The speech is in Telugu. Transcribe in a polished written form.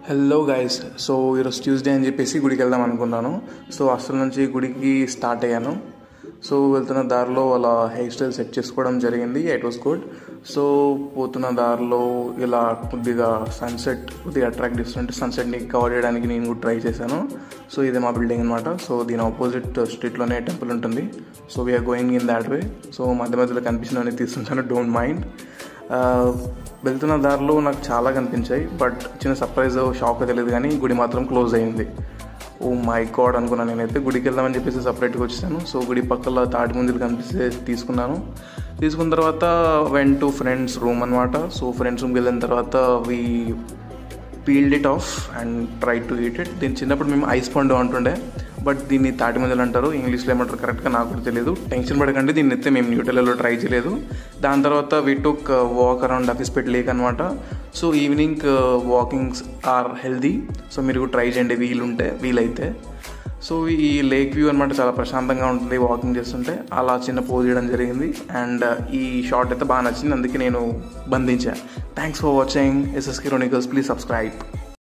Hello guys. సో ఈరోజు ట్యూస్డే అని చెప్పేసి గుడికి వెళ్దాం అనుకున్నాను. సో అసలు నుంచి గుడికి స్టార్ట్ అయ్యాను. సో వెళ్తున్న దారిలో వాళ్ళ హెయిర్ స్టైల్ సెట్ చేసుకోవడం జరిగింది. It was good. సో పోతున్న దారిలో ఇలా కొద్దిగా సన్సెట్ కొద్దిగా అట్రాక్ట్ చేస్తుంటే సన్సెట్ని కవర్ చేయడానికి నేను కూడా ట్రై చేశాను. సో ఇది మా బిల్డింగ్ అనమాట. సో దీని ఆపోజిట్ స్ట్రీట్లోనే టెంపుల్ ఉంటుంది. So we are going in that way. So మధ్య మధ్యలో కనిపించినవన్నీ తీస్తుంటాను, డోంట్ మైండ్. వెళ్తున్న దారిలో నాకు చాలా కనిపించాయి, బట్ చిన్న సర్ప్రైజ్ షాక్ తెలియదు కానీ గుడి మాత్రం క్లోజ్ అయింది. ఓ మై గాడ్ అనుకున్నాను. నేనైతే గుడికి వెళ్దామని చెప్పేసి సపరేట్గా వచ్చేసాను. సో గుడి పక్కల తాటి ముంజలు కనిపిస్తే తీసుకున్న తర్వాత వెంట్ టు ఫ్రెండ్స్ రూమ్ అనమాట. సో ఫ్రెండ్స్ రూమ్కి వెళ్ళిన తర్వాత we peeled it of and try to eat it. దీని చిన్నప్పుడు మేము ఐస్ పండు అంటుండే, బట్ దీన్ని తాటి ముంజలు అంటారు, ఇంగ్లీష్లో ఏమంటారు కరెక్ట్గా నాకు కూడా తెలియదు. టెన్షన్ పడకండి, దీన్ని అయితే మేము న్యూటెల్లాలో ట్రై చేయలేదు. దాని తర్వాత వీ టుక్ వాక్ అరౌండ్ అఫీస్పేట్ లేక్ అనమాట. So evening walkings are healthy. So మీరు కూడా ట్రై చేయండి వీలైతే. సో ఈ లేక్ వ్యూ అనమాట చాలా ప్రశాంతంగా ఉంటుంది వాకింగ్ చేస్తుంటే. అలా చిన్న పోజ్ చేయడం జరిగింది అండ్ ఈ షార్ట్ అయితే బాగా నచ్చింది, అందుకే నేను బంధించాను. Thanks for watching. SSK Chronicles. Please subscribe.